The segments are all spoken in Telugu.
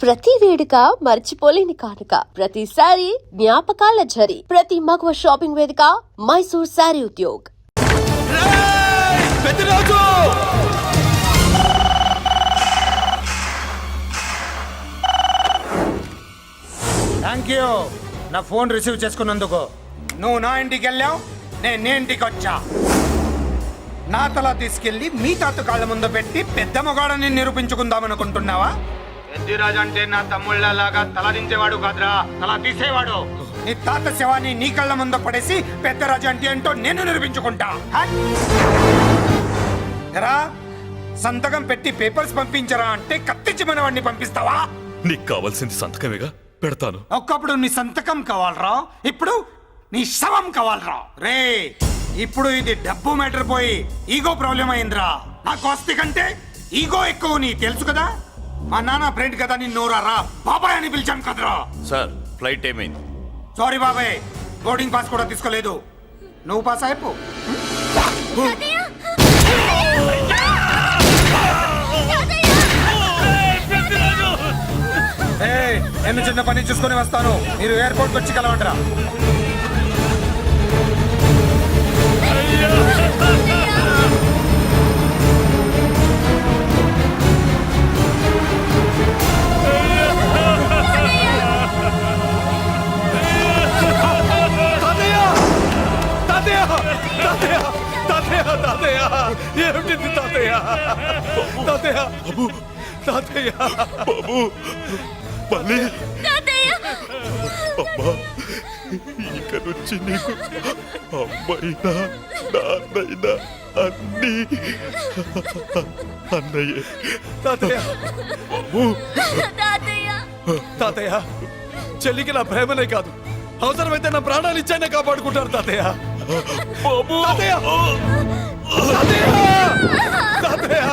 ప్రతి వేడుక మర్చిపోలేని కానుక, ప్రతిసారి జ్ఞాపకాల ఝరి, ప్రతి మగువ షాపింగ్ వేదిక మైసూర్ శారీ ఉద్యోగ్. థ్యాంక్ యూ నా ఫోన్ రిసీవ్ చేసుకున్నందుకు. నువ్వు నా ఇంటికి వెళ్ళావు, నేను నీ ఇంటికి వచ్చా. నా తల తీసుకెళ్లి మీ తాత కాళ్ళ ముందు పెట్టి పెద్ద మొగాడని నిరూపించుకుందామనుకుంటున్నావా? పెద్దిరాజు అంటే నా తమ్ముళ్ళలాగా తల దించేవాడు కాదురా, తల తీసేవాడు. నీ తాత శవాన్ని నీ కళ్ళ ముందు పడేసి పెద్దరాజు అంటే ఏంటో నేను నిరూపించుకుంటా. ఎరా, సంతకం పెట్టి పేపర్స్ పంపించరా అంటే కత్తించి మన వాడిని పంపిస్తావా? నీకు కావాల్సింది సంతకమేగా, పెడతాను. ఒక్కప్పుడు నీ సంతకం కావాలరా, ఇప్పుడు నీ శవం కావాలరా. రే, ఇప్పుడు ఇది డబ్బు మ్యాటర్ పోయి ఈగో ప్రాబ్లం అయిందిరా. నాకు ఆస్తి కంటే ఈగో ఎక్కువ, నీ తెలుసు కదా. మా నాన్న ఫ్రెండ్ కదా, నిన్ను రా బాబాయ్ అని పిలిచాను కదరా. సార్, ఫ్లైట్ ఏమైంది? సారీ బాబాయ్, బోర్డింగ్ పాస్ కూడా తీసుకోలేదు. నువ్వు పాస్ అయిపో. నేను చిన్న పని చూసుకొని వస్తాను, మీరు ఎయిర్పోర్ట్కి వచ్చి కలవండిరా. ఏమిటి తాతయ్య? తాతయ్య బాబు, తాతయ్య బాబు, మళ్ళీ అమ్మా, ఇక నుంచి నీకు అమ్మైనా నాన్నైనా అన్నీ అన్నయ్యే. తాతయ్య బాబు, తాతయ్య, చెల్లికి నా ప్రేమనే కాదు, అవసరమైతే నా ప్రాణాలు ఇచ్చానే కాపాడుకుంటారు తాతయ్య. బాబు, తాతయ్య, తాతయ్య, తాతయ్య.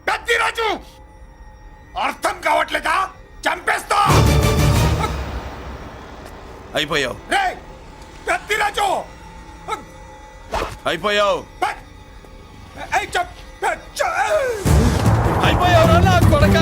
పెద్దిరాజు, అర్థం కావట్లేదా? చంపేస్తా. అయిపోయావు, రే పెద్దిరాజు, అయిపోయావు, అయిపోయావు నా కొడక.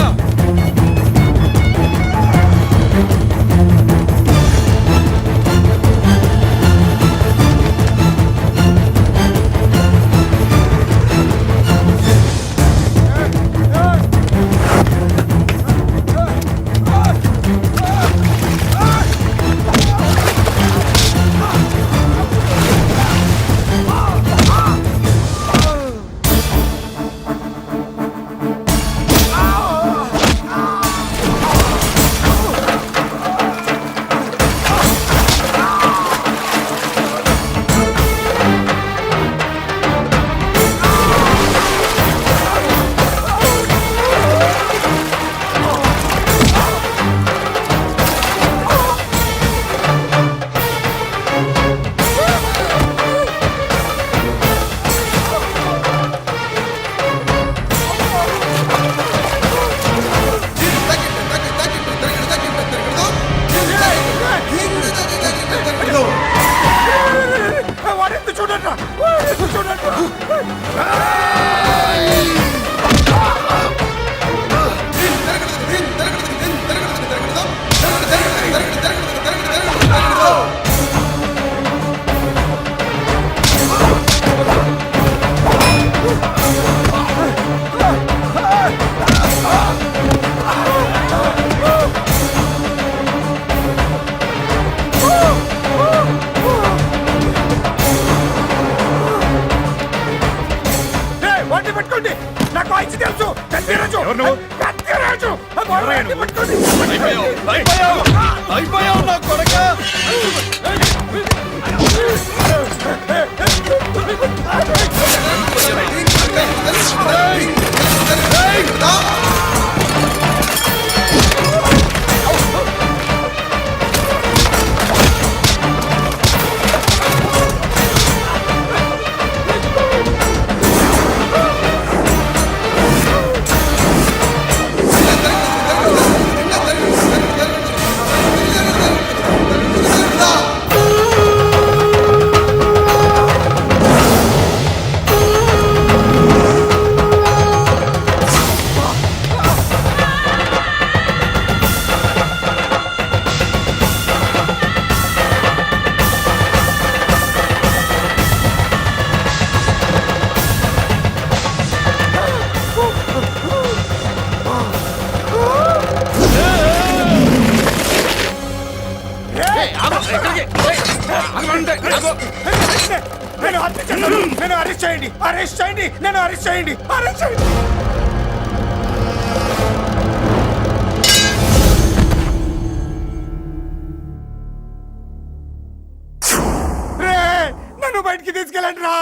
వాటిని పట్టుకోండి. నాకు వాయిస్ తెలుసు. కత్తిరాజు. ఎవరు నువ్వు? కత్తిరాజు. ఆ వాటిని పట్టుకోండి. అయిపోయావు నా కొడకా. నేను హత్య చేశాను. నేను అరెస్ట్ చేయండి. అరెస్ట్ చేయండి. నేను అరెస్ట్ చేయండి. అరెస్ట్ చేయండి. నన్ను బయటికి తీసుకెళ్ళండి రా.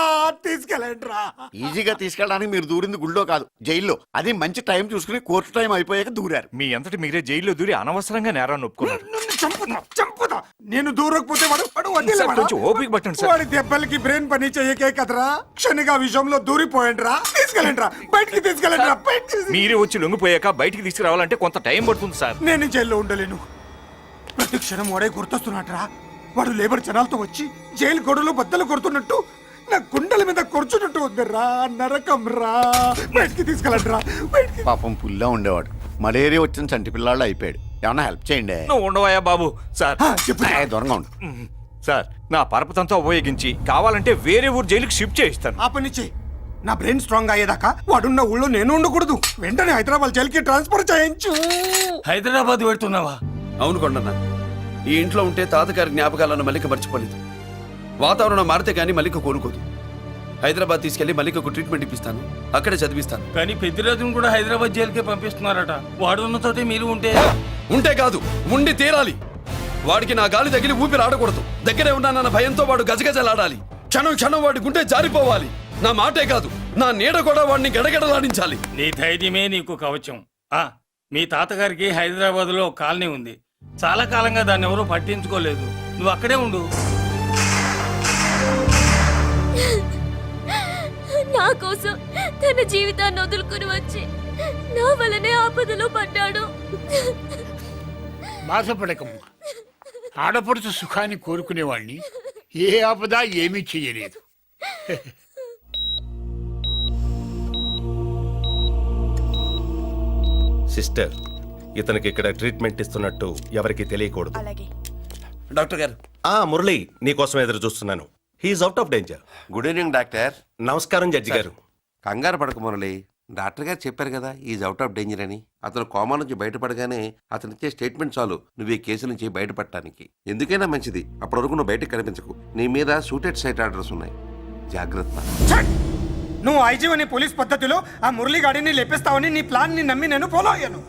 తీసుకెళ్ళండి రా. ఈజీగా తీసుకెళ్ళడానికి మీరు దూరింది గుళ్ళో కాదు, జైల్లో. అది మంచి టైం చూసుకుని కోర్టు టైం అయిపోయాక దూరారు. మీ అంతటి మీరే జైల్లో దూరి అనవసరంగా నేరాన్ని ఒప్పుకున్నారు. నన్ను చంపుతా. నేను దూరకపోతే వాడు వదిలేవాడా? కొంచెం ఓపిక పట్టండి సార్. వాడి దెబ్బలకి బ్రెయిన్ పని చేయకే కదరా. క్షణిగా విషయంలో దూరిపోయండి రా. తీసుకెళ్ళండి రా. బయటికి తీసుకెళ్ళండి రా. మీరే వచ్చి లొంగిపోయాక బయటికి తీసుకురావాలంటే కొంత టైం పడుతుంది సార్. నేను జైల్లో ఉండలేను. ప్రతి క్షణం వాడే గుర్తొస్తున్నట్రా. వాడు లేబర్ జనాలతో వచ్చి జైలు గొడవలు బద్దలు కొడుతున్నట్టు నా గుండెల మీద కొడుచున్నట్టు ఉందిరా. నరకం రా. బయటికి తీసుకెళ్ళండి రా. బయటికి. పాపం పుల్లా ఉండేవాడు. మలేరియా వచ్చిన చంటి పిల్లాళ్ళు అయిపోయాడు. ఏమన్నా హెల్ప్ చేయండి. నువ్వు ఉండవయ్యా బాబు. సార్ చెప్పు. దూరంగా ఉండు. సార్ నా పరపతంతా ఉపయోగించి కావాలంటే వేరే ఊరు జైలుకి షిఫ్ట్ చేయిస్తాను. ఆ పని చెయ్యి. నా బ్రెయిన్ స్ట్రాంగ్ అయ్యేదాకా వాడున్న ఊళ్ళో నేను ఉండకూడదు. వెంటనే హైదరాబాద్ జైలుకి ట్రాన్స్ఫర్ చేయించు. హైదరాబాద్ పెడుతున్నావా? అవును కొండన్న. ఈ ఇంట్లో ఉంటే తాతగారి జ్ఞాపకాలను మల్లిక మర్చిపోలేదు. వాతావరణం మారితే గానీ మల్లిక కోరుకోదు. హైదరాబాద్ తీసుకెళ్లి మల్లికకు ట్రీట్మెంట్ ఇప్పిస్తాను. అక్కడే చదివిస్తాను. కానీ పెద్దిరాజును కూడా హైదరాబాద్ జైలుకే పంపిస్తున్నారట. వాడున్న తోటి మీరు ఉంటే కాదు, ఉండి తీరాలి. వాడికి నా గాలి తగిలి ఊపిరి ఆడకూడదు. దగ్గరే ఉన్నానన్న భయంతో వాడు గజగజలాడాలి. క్షణం క్షణం వాడి గుండె జారిపోవాలి. నా మాటే కాదు, నా నీడ కూడా వాడిని గడగడలాడించాలి. నీ ధైర్యమే నీకు కవచం. మీ తాతగారికి హైదరాబాద్ లో కాలనీ ఉంది. చాలా కాలంగా దాన్ని ఎవరూ పట్టించుకోలేదు. నువ్వు అక్కడే ఉండు. నా కోసం తన జీవితాన్ని వదులుకుని వచ్చి నా వల్లనే ఆపదలో పడ్డాడు. బాధపడకమ్మా. ఆడపడుచు సుఖాన్ని కోరుకునేవాణ్ణి ఏ ఆపద ఏమీ చెయ్యలేదు. సిస్టర్, ఇతనికి ఇక్కడ ట్రీట్మెంట్ ఇస్తున్నట్టు ఎవరికి తెలియకూడదు. డాక్టర్ గారు. మురళి, నీకోసం ఎదురు చూస్తున్నాను. He is out of danger. Good evening doctor. నమస్కారం జడ్జి గారు. కంగారు పడక మురళి. డాక్టర్ గారు చెప్పారు కదా ఈజ్ అవుట్ ఆఫ్ డేంజర్ అని. అతను కోమా నుంచి బయటపడగానే అతను ఇచ్చే స్టేట్మెంట్ చాలు నువ్వు ఈ కేసు నుంచి బయటపడటానికి. ఎందుకైనా మంచిది, అప్పటి వరకు నువ్వు బయటకు కనిపించకు. నీ మీద షూటెడ్ సైట్ ఆర్డర్స్ ఉన్నాయి. జాగ్రత్త. నువ్వు ఐజీ అని పోలీస్ పద్ధతిలో ఆ మురళి గాడిని లేపేస్తావని నీ ప్లాన్ ని నమ్మి నేను ఫాలో అయ్యాను.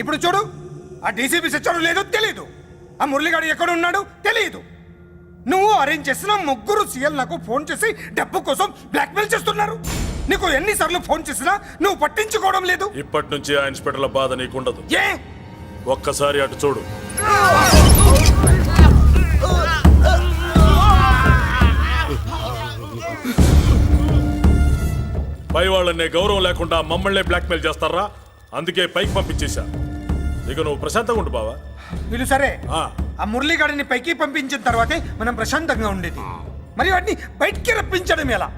ఇప్పుడు చూడు, ఆ డీసీపీ సచ్చాడు లేదో తెలియదు. ఆ మురళిగాడు ఎక్కడ ఉన్నాడు తెలియదు. నువ్వు అరేంజ్ చేసిన ముగ్గురు సీఎల్ నాకు ఫోన్ చేసి డబ్బు కోసం బ్లాక్మెయిల్ చేస్తున్నారు. నీకు ఎన్నిసార్లు ఫోన్ చేసినా నువ్వు పట్టించుకోవడం లేదు. ఇప్పటి నుంచి ఆ ఇన్స్పెక్టర్ల బాధ నీకుండదు. ఏ ఒక్కసారి అటు చూడు. పై వాళ్ళనే గౌరవం లేకుండా మమ్మల్నే బ్లాక్మెయిల్ చేస్తారా? అందుకే పైకి పంపించేశా. ఇక నువ్వు ప్రశాంతంగా ఉండు బావా. వీళ్ళు సరే, ఆ మురళిగాడిని పైకి పంపించిన తర్వాతే మనం ప్రశాంతంగా ఉండేది. మరి వాటిని బయటికి రప్పించడం ఎలా?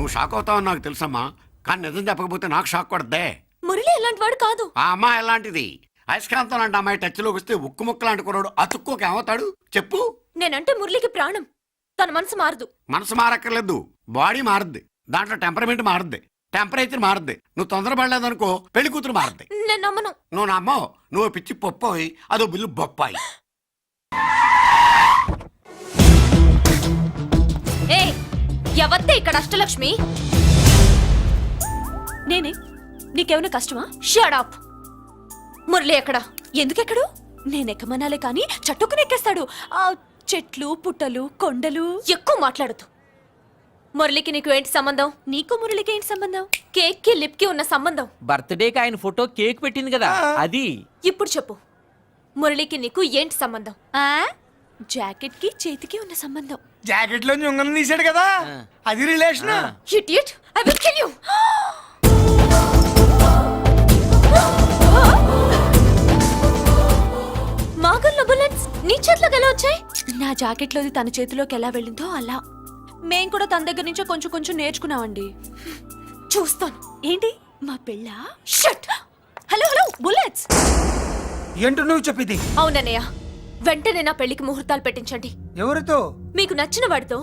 నువ్వు షాక్ అవుతావని నాకు తెలుసమ్మా, కానీ నిజం చెప్పకపోతే నాకు షాక్ కొడద్దే. మురళి ఎలాంటి వాడు కాదు. ఆ అమ్మాయి ఎలాంటిది? అయస్కాంతం లాంటి అమ్మాయి టచ్లోకి వస్తే ఉక్కు ముక్క లాంటి కుర్రాడు అతుక్కోక ఏమవుతాడు చెప్పు? నేనంటే మురళికి ప్రాణం. తన మనసు మారదు. మనసు మారక్కర్లేదు, బాడీ మారుద్ది. దాంట్లో టెంపరమెంట్ మారుద్ది, టెంపరేచర్ మారుద్ది. నువ్వు తొందరపడలేదనుకో పెళ్లి కూతురు మారుద్ది. నేను నమ్మను. నువ్వు నమ్మో, నువ్వు పిచ్చి పొప్పోయి అదో బిల్లు బొప్పాయి. ఏ ఎవత్తే ఇక్కడ అష్టలక్ష్మి? నేనే. నీకేమైనా కష్టమా? Shut up. మురళి ఎక్కడా? ఎందుకెక్కడు? నేనెక్కమనాలే కానీ చట్టుకుని ఎక్కేస్తాడు. ఆ చెట్లు పుట్టలు కొండలు. ఎక్కువ మాట్లాడదు. మురళికి నీకు ఏంటి సంబంధం? నీకు మురళికి ఏంటి సంబంధం? కేక్ కి లిప్ కి ఉన్న సంబంధం. బర్త్డేకి ఆయన ఫోటో కేక్ పెట్టింది కదా అది. ఇప్పుడు చెప్పు, మురళికి నీకు ఏంటి సంబంధం? జాకెట్ కి చేతికి ఉన్న సంబంధం. జాకెట్ లో ఉంగరం తీసాడు కదా, అది relation. Idiot, I will kill you. మాగల్లో బుల్లెట్స్ నీ చేతిలోకి ఎలా వచ్చాయి? నా జాకెట్ లోది తన చేతిలోకి ఎలా వెళ్ళిందో అలా. మేం కూడా తన దగ్గర నుంచే కొంచెం కొంచెం నేర్చుకున్నామండి. చూస్తాను. ఏంటి మా పెళ్ళా? షట్. Hello hello bullets. ఏంటో నువ్వు చెప్పింది? అవునన్నయ్య, వెంటనే నా పెళ్లికి ముహూర్తాలు పెట్టించండి. ఎవరితో? మీకు నచ్చిన వాడితో,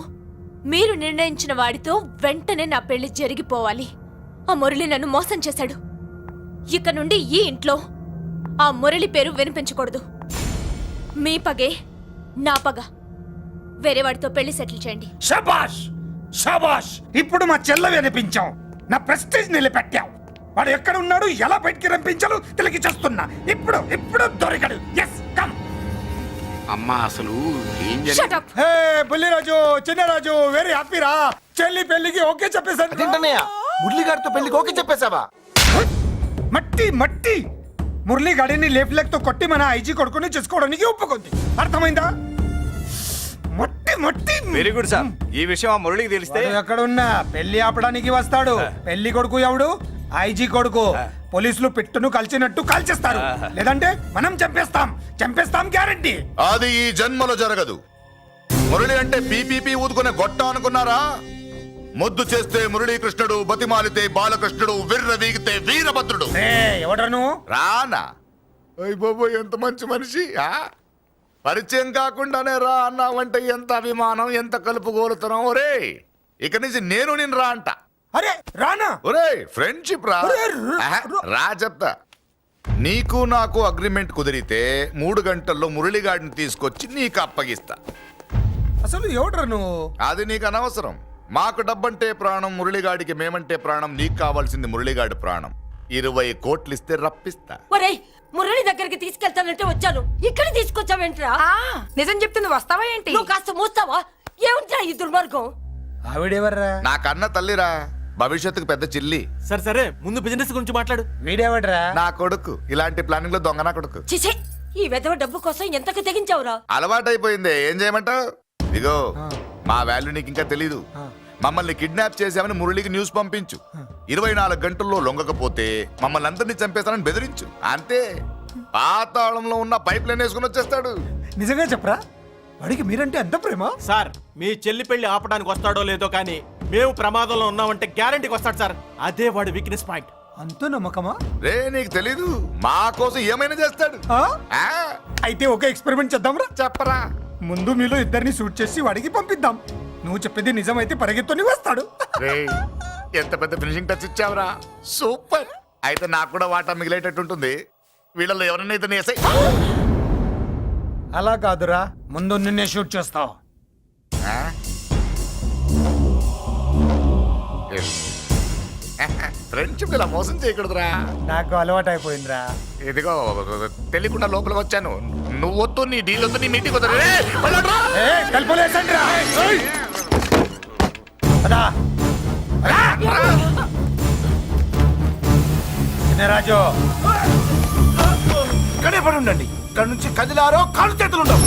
మీరు నిర్ణయించిన వాడితో వెంటనే నా పెళ్లి జరిగిపోవాలి. ఆ మురళి నన్ను మోసం చేశాడు. ఇక నుండి ఈ ఇంట్లో ఆ మురళి పేరు వినిపించకూడదు. మీ పగే నా పగ. వేరే వాడితో పెళ్లి సెటిల్ చేయండి. శబాష్ శబాష్, ఇప్పుడు మా చెల్ల వినిపించాం, నా ప్రెస్టేజ్ నిలబెట్టావు. వాడు ఎక్కడ ఉన్నాడు, ఎలా బయటికి రంపించాలో తెలికి చేస్తున్నా. ఇప్పుడు ఇప్పుడు దొరికాడు. Yes come. అమ్మా అసలు ఏం Shut up. Hey Bulliraju, Chinnaraju, very happy రా. చెల్లి పెళ్లికి ఓకే చెప్పేశాను. మురళి గారితో పెళ్లికి ఓకే చెప్పేశావా? మట్టి మట్టి. మురళి గాడిని లేఫ్ లెగ్ తో కొట్టి మన ఐజీ కొడుకుని చేసుకోవడానికి ఒప్పుకుంది. అర్థమైందా? మట్టి మట్టి. Very good sir. ఈ విషయం ఆ మురళికి తెలిస్తే వాడు ఎక్కడున్నా పెళ్లి ఆపడానికి వస్తాడు. పెళ్లి కొడుకు ఎవడు? ఐజీ కొడుకు. పోలీసులు పిట్టును కలిచినట్టు కాల్చేస్తారు, లేదంటే మనం చంపేస్తాం. చంపేస్తాం గ్యారంటీ. అది ఈ జన్మలో జరగదు. మురళి అంటే పీపీపీ ఊదుకునే గొట్ట అనుకున్నారా? ముద్దు చేస్తే మురళీకృష్ణుడు, బతిమాలితే బాలకృష్ణుడు, విర్ర వీగితే వీరభద్రుడు. ఎవడ్రా నువ్వు? రానా? అయ్య బాబోయ్, ఎంత మంచి మనిషి. పరిచయం కాకుండానే రా అన్నావంటే ఎంత అభిమానం, ఎంత కలుపుగోలుతున్నాం. ఒరే ఇక నుంచి నేను రా అంట. అరే రానా? ఒరే ఫ్రెండ్షిప్ రా. ఆహా, రా చెప్తా. నీకు నాకు అగ్రిమెంట్ కుదిరితే 3 గంటల్లో మురళిగాడిని తీసుకొచ్చి నీకు అప్పగిస్తా. అసలు ఎవడ్రా నువ్వు? అది నీకు అనవసరం. మాకు డబ్బంటే ప్రాణం, మురళిగాడికి మేమంటే ప్రాణం. నీకు కావాల్సింది మురళిగాడి ప్రాణం. 20 కోట్లు ఇస్తే రప్పిస్తా. ఒరేయ్, మురళి దగ్గరికి తీసుకెళ్తానంటే వచ్చాను, ఇక్కడ తీసుకొచ్చావేంట్రా? నిజం చెప్తే నువ్వు వస్తావా ఏంటి? నువ్వు కాస్త మూస్తావా? ఏమిట్రా ఈ దుర్మార్గం? ఆవిడెవర్రా? నా కన్న తల్లిరా, భవిష్యత్తుకు పెద్ద చిల్లి. సరే సరే, ముందు బిజినెస్ గురించి మాట్లాడు. వీడేవడ్రా? నా కొడుకు. ఇలాంటి ప్లానింగ్ లో దొంగ నా కొడుకు. చిసే, ఈ వెధవ డబ్బు కోసం ఎంతకు తెగించావురా? అలవాటైపోయింది, ఏం చేయమంటావు? ఇగో మా వాల్యూ నీకు ఇంకా తెలీదు. మమ్మల్ని కిడ్నాప్ చేసామని మురళికి న్యూస్ పంపించు. 24 గంటల్లో లొంగకపోతే మమ్మల్ని అందరినీ చంపేస్తానని బెదిరించు. అంతే. పాతాళంలో ఉన్న పైప్ లైన్ వేసుకుని వచ్చేస్తాడు. నిజంగా చెప్పరా? వాడికి మీరంటే ఎంత ప్రేమ? సార్, మీ చెల్లి పెళ్లి ఆపడానికి వస్తాడో లేదో కానీ మేము ప్రమాదంలో ఉన్నామంటే గ్యారంటీకి వస్తాడు సార్. అదే వాడి వీక్నెస్ పాయింట్. అంత నమ్మకమా? రే నీకు తెలీదు, మా కోసం ఏమైనా చేస్తాడు. ఆ? అయితే ఒక ఎక్స్పెరిమెంట్ చేద్దాంరా. చెప్పరా. ముందు మీలో ఇద్దరిని షూట్ చేసి వాడికి పంపిద్దాం. నువ్వు చెప్పేది నిజమైతే పరిగెత్తుని వస్తాడు. రేయ్, ఎంత పెద్ద ఫినిషింగ్ టచ్ ఇచ్చావురా. సూపర్. అయితే నాకు కూడా వాటా మిగిలేటట్టు ఉంటుంది. వీళ్ళలో ఎవరైనా ఇతను వేసాయి. అలా కాదురా, ముందు నిన్నే షూట్ చేస్తావు. ఫ్రెండ్షిప్ ఇలా మోసం చేయకూడదురా. నాకు అలవాటు అయిపోయిందిరా. ఇదిగో తెలియకుండా లోపలికి వచ్చాను. నువ్వు వద్దు, నీ డీల్ వద్దు, నీ మీటింగ్ వద్దు. కలిపలేసండిరా. రాజు ఇక్కడే పడి ఉండండి. ఇక్కడ నుంచి కదిలారో కాళ్ళు చేతులు ఉండవు.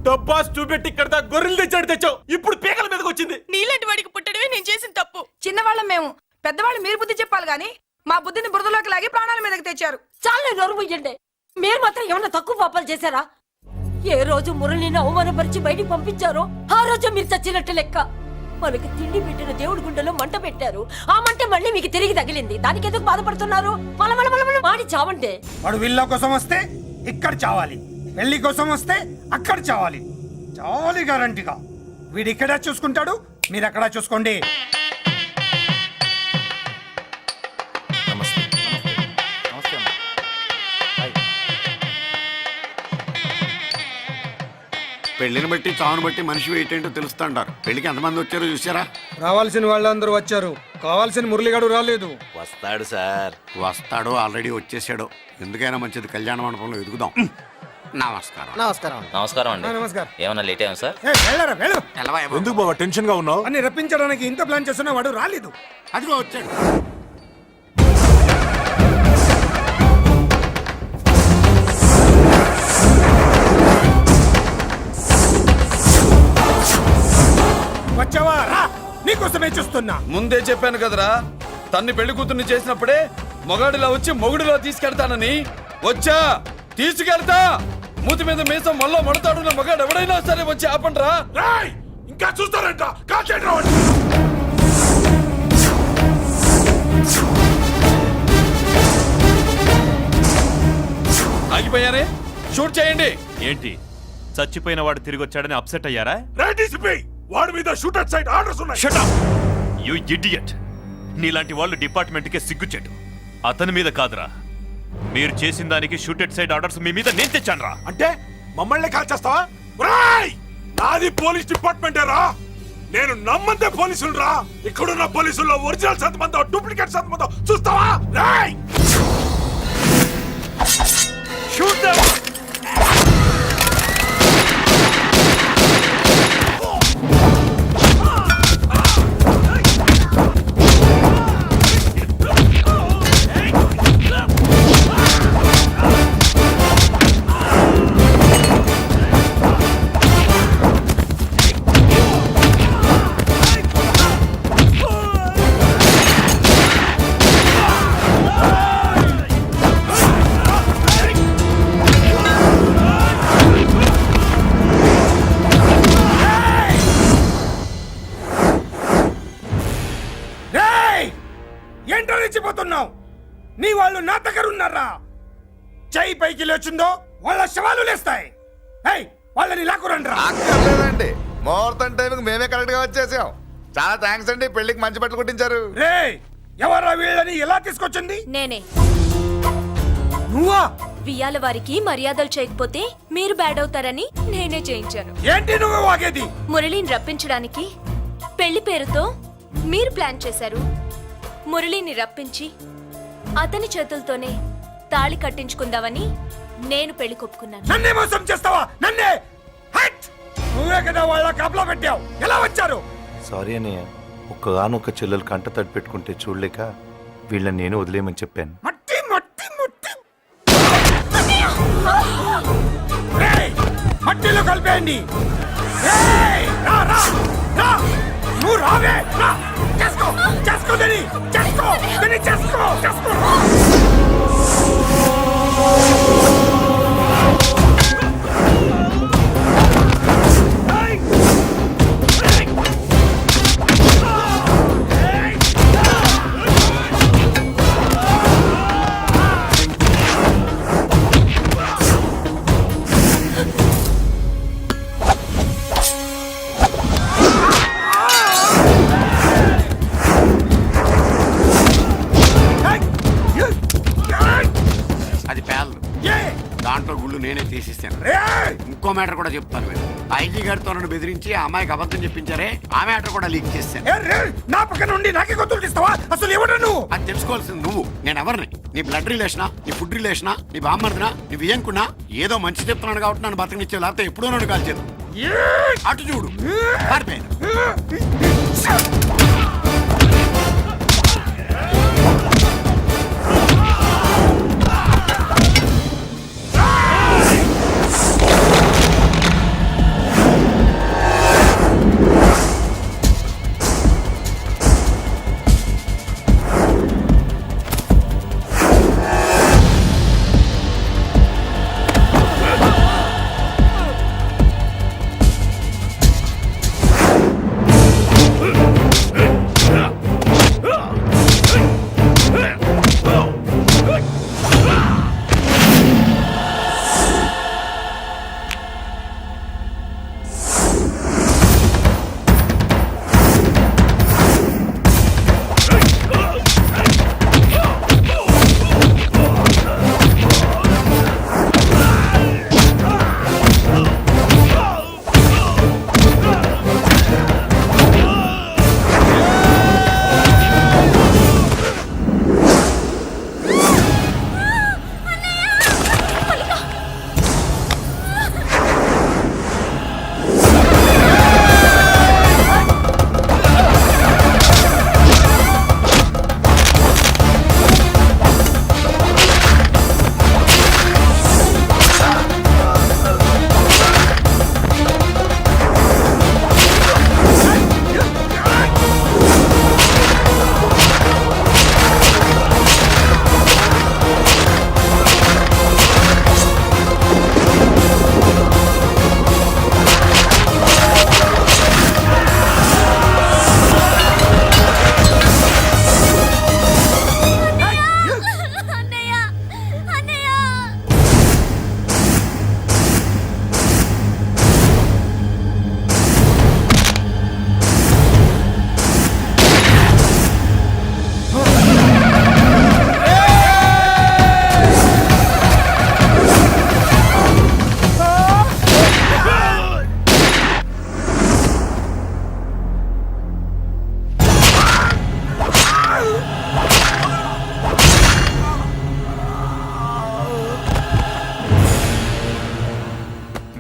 డబ్బా చూపెట్టి ఇక్కడ గొర్రెలు తెచ్చావు, ఇప్పుడు పీకల మీదకి వచ్చింది. నీలాంటి వాడికి పుట్టడమే నేను చేసిన తప్పు. చిన్నవాళ్ళం మేము, పెద్దవాళ్ళు మీరు బుద్ధి చెప్పాలి గాని మా బుద్ధిని బురదలోకి లాగి ప్రాణాల మీదకి తెచ్చారు. చాలా నోరు ముయ్యండి. మీరు మాత్రం ఏమన్నా తక్కువ పాపాలు చేశారా? ఏ రోజు మురళిని అవమానపరిచి బయటికి పంపించారో ఆ రోజు మీరు చచ్చినట్టు లెక్క. మనకి తిండి పెట్టిన దేవుడి గుండెలో మంట పెట్టారు. ఆ మంట మళ్ళీ మీకు తిరిగి తగిలింది. దానికి ఎందుకు బాధపడుతున్నారు? మళ్ళీ మాడి చావంటే. వాడు విల్ల కోసం వస్తే ఇక్కడ చావాలి, పెళ్లి కోసం వస్తే అక్కడ చావాలి. చావాలి గ్యారంటీగా. వీడు ఇక్కడ చూసుకుంటాడు, మీరు అక్కడ చూసుకోండి. పెళ్లిని బట్టి చావును బట్టి మనిషి ఏంటంటో తెలుస్తుంటారు. పెళ్లికి ఎంతమంది వచ్చారో చూసారా? రావాల్సిన వాళ్ళందరూ వచ్చారు, కావాల్సిన మురళిగాడు రాలేదు. వస్తాడు సార్. వస్తాడు, ఆల్రెడీ వచ్చేసాడు. ఎందుకైనా మంచిది కళ్యాణ మండపంలో ఎదుగుదాం. నమస్కారం. నమస్కారం. నమస్కారం అండి. నమస్కారం. ఏమన్నా లేట్ అయ్యాం సార్? వెళ్ళరా వెళ్ళు. ఎందుకు బాబా టెన్షన్ గా ఉన్నావు? అని రప్పించడానికి ఇంత ప్లాన్ చేస్తున్నా వాడు రాలేదు. అదిగో వచ్చాడు. వచ్చావా? రా, నీకోసమే చూస్తున్నా. ముందే చెప్పాను కదరా, తన్ని పెళ్లి కూతుర్ని చేసినప్పుడే మొగాడిలా వచ్చి మొగుడిలో తీసుకెళ్తానని. వచ్చా, తీసుకెళ్తా. మూతి మీద మీసం మళ్ళా మడతాడున్న మగాడు ఎవడైనా సరే వచ్చి ఆపండ్రా. ఇంకా చూస్తారంట. ఆగిపోయారే, షూట్ చేయండి. ఏంటి చచ్చిపోయిన వాడు తిరిగి వచ్చాడని అప్సెట్ అయ్యారా? వాడి మీద షూటర్ సైడ్ ఆర్డర్స్ ఉన్నాయి. Shut up you idiot. నీలాంటి వాళ్ళు డిపార్ట్మెంట్ కే సిగ్గుచెట్టు. అతని మీద కాదురా, మీరు చేసిన దానికి షూటెడ్ సైడ్ ఆర్డర్స్ మీ మీద నేను తెచ్చానురా. అంటే మమ్మల్ని కాల్ చేస్తావా? నాది పోలీస్ డిపార్ట్మెంటే రా. నేను నమ్మంతే పోలీసులు రా. ఇక్కడున్న పోలీసుల్లో ఒరిజినల్ సత్మంతో డూప్లికేట్ సత్మంతో చూస్తావా? Shoot them. ఏంటో రెచ్చిపోతున్నావు? నీ వాళ్ళు నా దగ్గర ఉన్నారా? చెయ్యి పైకి లేచుందో వాళ్ళ శవాలు లేస్తాయి. వాళ్ళని లాక్కురండి రా. అక్కర్లేదండి, ముహూర్తం టైంకి మేమే కరెక్ట్ గా వచ్చేసాం. చాలా థ్యాంక్స్ అండి, పెళ్లికి మంచి బట్టలు కుట్టించారు. రే, ఎవరా వీళ్ళని ఎలా తీసుకొచ్చింది? నేనే. నువ్వా? వియ్యాల వారికి మర్యాదలు చేయకపోతే మీరు బ్యాడ్ అవుతారని నేనే చేయించాను. ఏంటి నువ్వు వాగేది? మురళిని రప్పించడానికి పెళ్లి పేరుతో మీరు ప్లాన్ చేశారు. మురళిని రప్పించి అతని చేతులతోనే తాళి కట్టించుకుందామని నేను పెళ్లి కొప్పుకున్నాను. నన్నే మోసం చేస్తావా? నన్నే? నువ్వే కదా వాళ్ళ కాపలా పెట్టావు. ఎలా వచ్చారు? సారీ అన్నయ్య, ఒక్కగానొక్క చెల్లెలు కంట తడి పెట్టుకుంటే చూడలేక వీళ్ళని నేను వదిలేయమని చెప్పాను. మట్టి మట్టి మట్టి మట్టిలో కలిపేయండి. నువ్వు రావే. చేసుకో చేసుకో దీని చేసుకో దీని చేసుకో చేసుకో. అది పేలదు. దాంట్లో గుళ్ళు నేనే తీసిస్తాను. ఇంకో మ్యాటర్ కూడా చెప్తాను. మీరు ఐజీ గారితో నన్ను బెదిరించి ఆ అమ్మాయికి అబద్ధం చెప్పించారే, ఆ మ్యాటర్ కూడా లీక్ చేస్తాను. నా పక్కన ఉండి నాకే గొంతులు తీస్తావా? అసలు ఎవరు నువ్వు? అది తెలుసుకోవాల్సింది నువ్వు. నేను ఎవరిని? నీ బ్లడ్ రిలేషనా, నీ ఫుడ్ రిలేషనా, నీ బామ్మర్దినా, నీ వియ్యంకున్నా? ఏదో మంచి చెప్తున్నాను కాబట్టి నన్ను బతకనిచ్చే, లేకపోతే ఎప్పుడో నన్ను కాల్చేది. అటు చూడు, పారిపోయాను.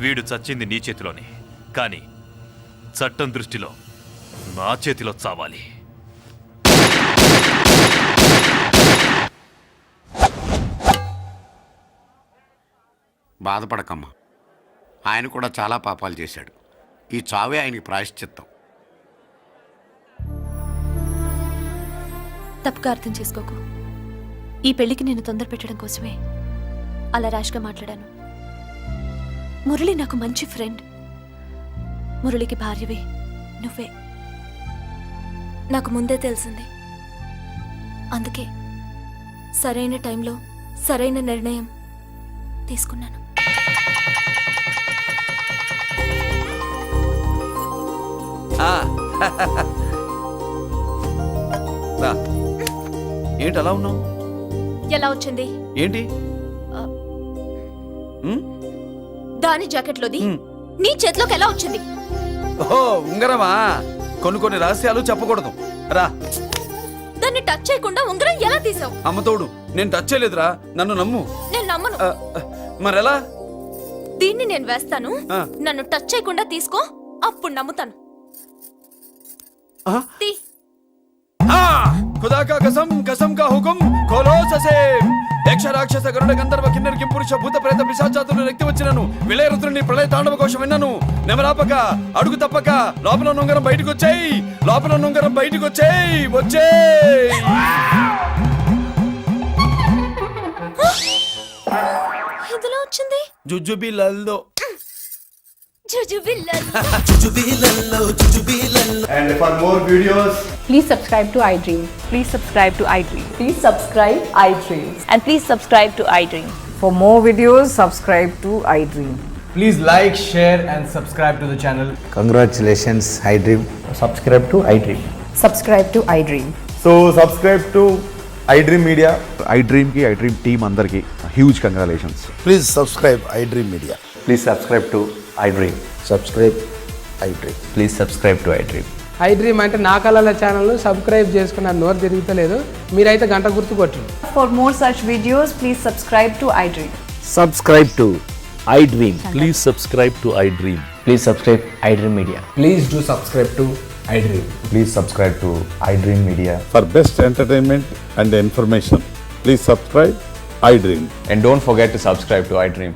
వీడు చచ్చింది నీ చేతిలోనే, కానీ చట్టం దృష్టిలో నా చేతిలో చావాలి. బాధపడకమ్మా, ఆయన కూడా చాలా పాపాలు చేశాడు. ఈ చావే ఆయనకి ప్రాయశ్చిత్తం. తప్పుగా అర్థం చేసుకోకు. ఈ పెళ్లికి నేను తొందర పెట్టడం కోసమే అలా ర్యాష్గా మాట్లాడాను. మురళి నాకు మంచి ఫ్రెండ్. మురళికి భార్యవే నువ్వే. నాకు ముందే తెలిసింది. అందుకే సరైన టైంలో సరైన నిర్ణయం తీసుకున్నాను. రా. ఏంటి అలా ఉన్నావు? ఎలా వచ్చింది? ఏంటి? దాని జాకెట్లోది నీ చేతిలోకి ఎలా వచ్చింది? ఓహో, ఉంగరమా? కొన్ని రహస్యాలు చెప్పకూడదు. రా. దాన్ని టచ్ చేయకుండా ఉంగరం ఎలా తీసావు? అమ్మతోడు, నేను టచ్ చేయలేదురా, నన్ను నమ్ము. నేను నమ్మను. మరెలా? దీన్ని నేను వేస్తాను, ఆ. నన్ను టచ్ చేయకుండా తీసుకో, అప్పుడు నమ్ముతాను. తీ. खुदा का कसम, कसम का हुकुम, खोलो ससे. యక్ష రాక్షస గరుడ గంధర్వ కిన్నెర కింపురుష భూత ప్రేత పిశాచాతులు రక్తి వచ్చినను విలయరుద్రుని ప్రళయ తాండవ కోశం విన్నను. నెమరాపక అడుగు తప్పక లోపల నుంగరం బయటకు వచ్చేయి, లోపల నుంగరం బయటకు వచ్చేయి, వచ్చేయి. ఇదిలా వచ్చింది జుజుబి లల్లో. And for more videos, Please subscribe to iDream. please subscribe to iDream. Please subscribe iDream. And please subscribe to iDream. For more videos, subscribe to iDream. Please like, share, and subscribe to the channel. Congratulations, iDream. Subscribe to iDream. Subscribe to iDream. So subscribe to iDream Media. iDream ki iDream team andarki huge congratulations. Please subscribe iDream Media. Please subscribe to iDream. Subscribe iDream. Please subscribe to iDream. iDream అంటే నా కళల ఛానల్ సబ్స్క్రైబ్ చేసుకున్న నోరు తిరుగుతలేదు. మీరైతే గంట గుర్తు కొట్టండి. For more such videos, please subscribe to iDream. Subscribe to iDream. Please subscribe to iDream. Please subscribe iDream Media. Please do subscribe to iDream. Please subscribe to iDream Media. For best entertainment and information, please subscribe iDream. And don't forget to subscribe to iDream.